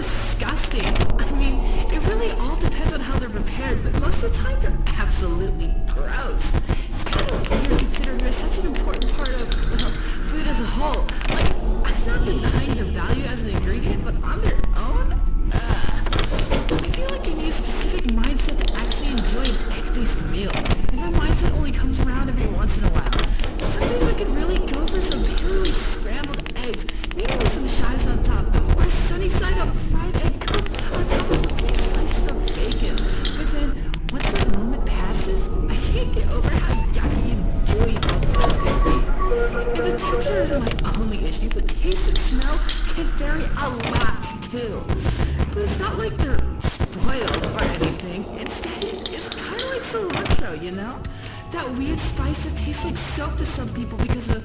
disgusting. I mean, it really all depends on how they're prepared, but most of the time they're absolutely gross. It's kind of weird considering they're such an important part of, well, food as a whole. Like, I'm not denying their value as an ingredient, but on their own, I feel like you need a specific mindset to actually enjoy an egg-based meal. And that mindset only comes around every once in a while. Some days I could really go for some purely scrambled eggs, maybe with some chives on top, or a sunny side up fried egg cooked on top of a few slices of bacon. But then, once that moment passes, I can't get over how yucky and gooey both of those can be. And the texture isn't my only issue, the taste and smell can vary a lot too. But it's not like they're spoiled or anything. Instead, it's kind of like cilantro, you know? That weird spice that tastes like soap to some people because of,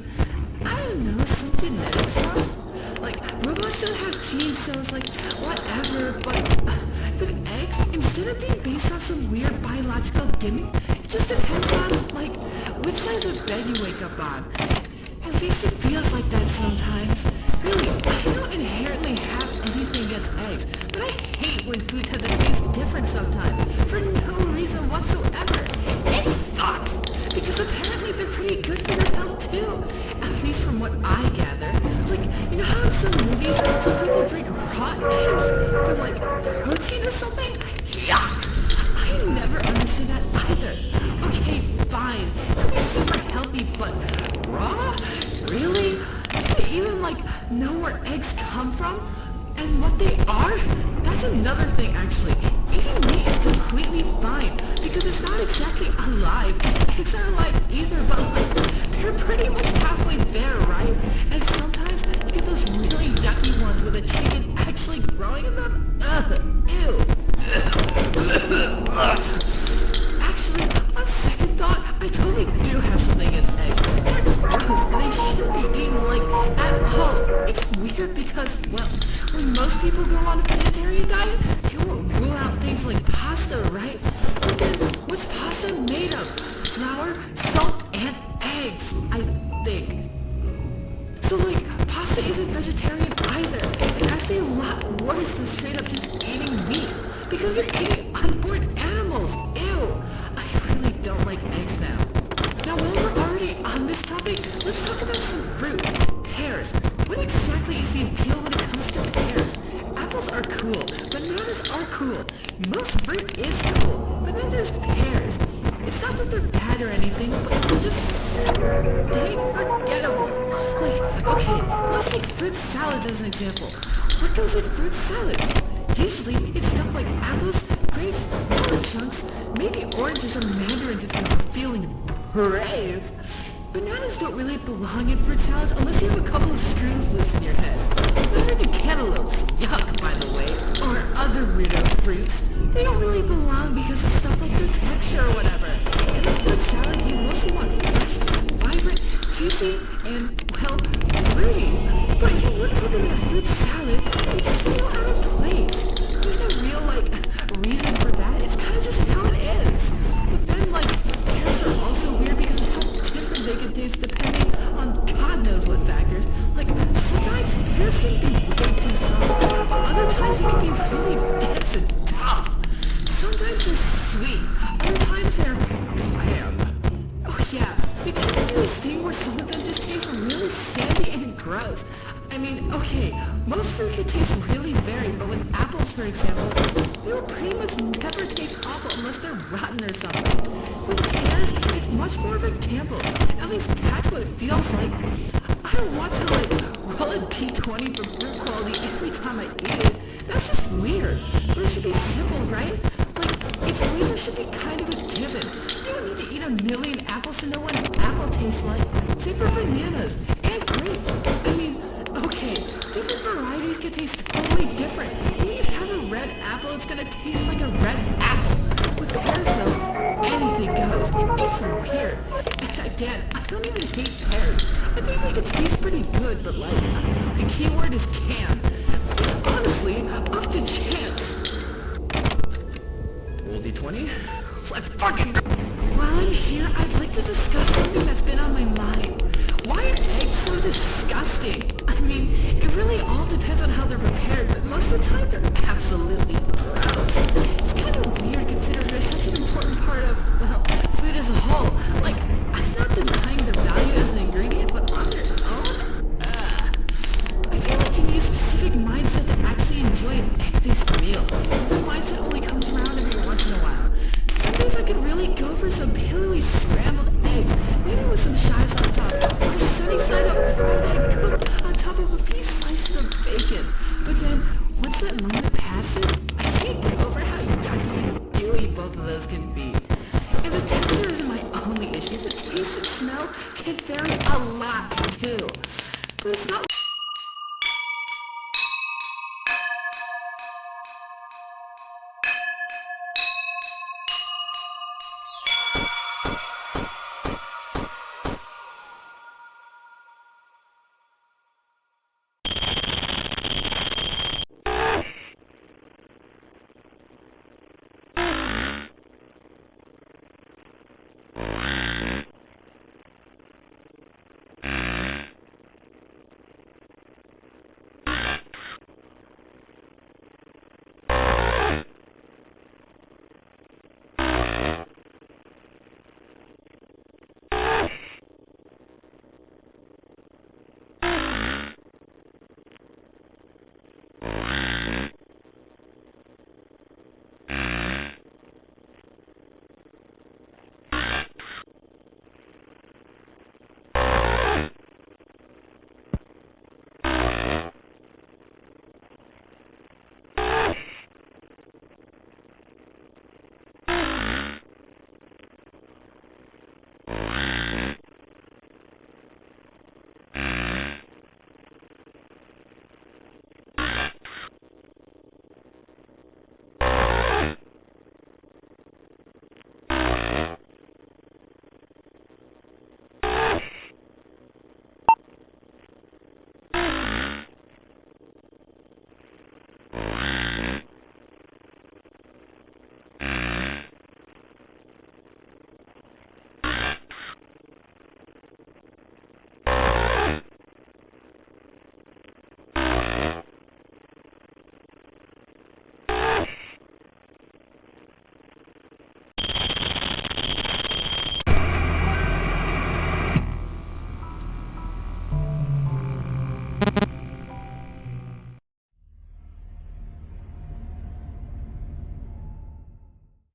I don't know, some genetic stuff. Like, robots don't have genes, so it's like, whatever, but with eggs, instead of being based on some weird biological gimmick, it just depends on, like, which side of the bed you wake up on. At least it feels like that sometimes. Really, I don't inherently have anything against eggs, but I hate when food has a taste different sometimes, for no reason whatsoever. It sucks, because apparently they're pretty good for your health too, at least from what I gather. Like, you know how in some movies, some people drink raw eggs for like protein or something? Yuck! I never understood that either. Okay, fine, it could be super healthy, but raw? Really? Do they even like know where eggs come from? And what they are? That's another thing actually. Eating meat is completely fine, because it's not exactly alive. Eggs aren't alive either, but like, they're pretty much halfway there, right? And sometimes you get those really yucky ones with a chicken actually growing in them. Ugh, ew. Actually, on second thought, I totally do have something against eggs. They're gross, and they shouldn't be eaten, like, at all. It's weird because, well, when most people go on a vegetarian diet, they won't rule out things like pasta, right? But then, what's pasta made of? Flour, salt, and eggs, I think. So, like, pasta isn't vegetarian either. It's actually a lot worse than straight up just eating meat, because you're eating unborn animals. Ew! I really don't like eggs now. Now, while we're already on this topic, let's talk about some fruit. Pears. What exactly is the appeal when it comes to pears? Apples are cool, bananas are cool. Most fruit is cool, but then there's pears. It's not that they're bad or anything, but they're just dang forgettable. Like, okay, let's take fruit salads as an example. What goes in fruit salads? Usually, it's stuff like apples, grapes, melon chunks, maybe oranges or mandarins if you're feeling brave. Bananas don't really belong in fruit salads unless you have a couple of screws loose in your head. Neither do cantaloupes, yuck by the way, or other weirdo fruits. They don't really belong because of stuff like their texture or whatever. In a fruit salad, you mostly want fresh, vibrant, juicy, and, well, fruity. But you wouldn't put them in a fruit salad, they just feel out of place. There's no real, like, reason for that. It's kind of just how it is. But then, like, pears are also weird because of how different they can taste depending on God knows what factors. Like, sometimes pears can be way too soft. Other times they can be really dense and tough. Sometimes they're sweet. Other times they're bland. Oh yeah, they tend to do this thing where some of them just taste really sandy and gross. I mean, okay, most fruit can taste really varied, but with apples, for example, they will pretty much never taste awful unless they're rotten or something. With pears, it's much more of a gamble. At least that's what it feels like. I don't want to, like, roll a D20 for fruit quality every time I eat it. That's just weird. Fruit should be simple, right? Like, its flavor should be kind of a given. You don't need to eat a million apples to know what an apple tastes like. Same for bananas and grapes. I mean, okay, different varieties can taste totally different. When you have a red apple, it's gonna taste like a red apple. With pears, though, anything goes. It's weird. And again, I don't even hate pears. I think they can taste pretty good, but like, the key word is can. It's honestly up to chance. Roll D20. Let's fucking go! While I'm here, I'd like to discuss something that's been on my mind. Why are eggs so disgusting. I mean, it really all depends on how they're prepared, but most of the time they're absolutely gross. It's kind of weird considering they're such an important part of, well, food as a whole. Like, I'm not denying their value as an ingredient, but on their own, I feel like you need a specific mindset to actually enjoy an egg-based meal. That mindset only comes around every once in a while. Some days I could really go for some pillowy scrambled eggs, maybe with some chives on top, or a sunny side up fried egg cooked on top of a few slices of bacon. But then, once that moment passes, I can't get over how yucky and gooey both of those can be. And the texture isn't my only issue. The taste and smell can vary a lot too. But it's not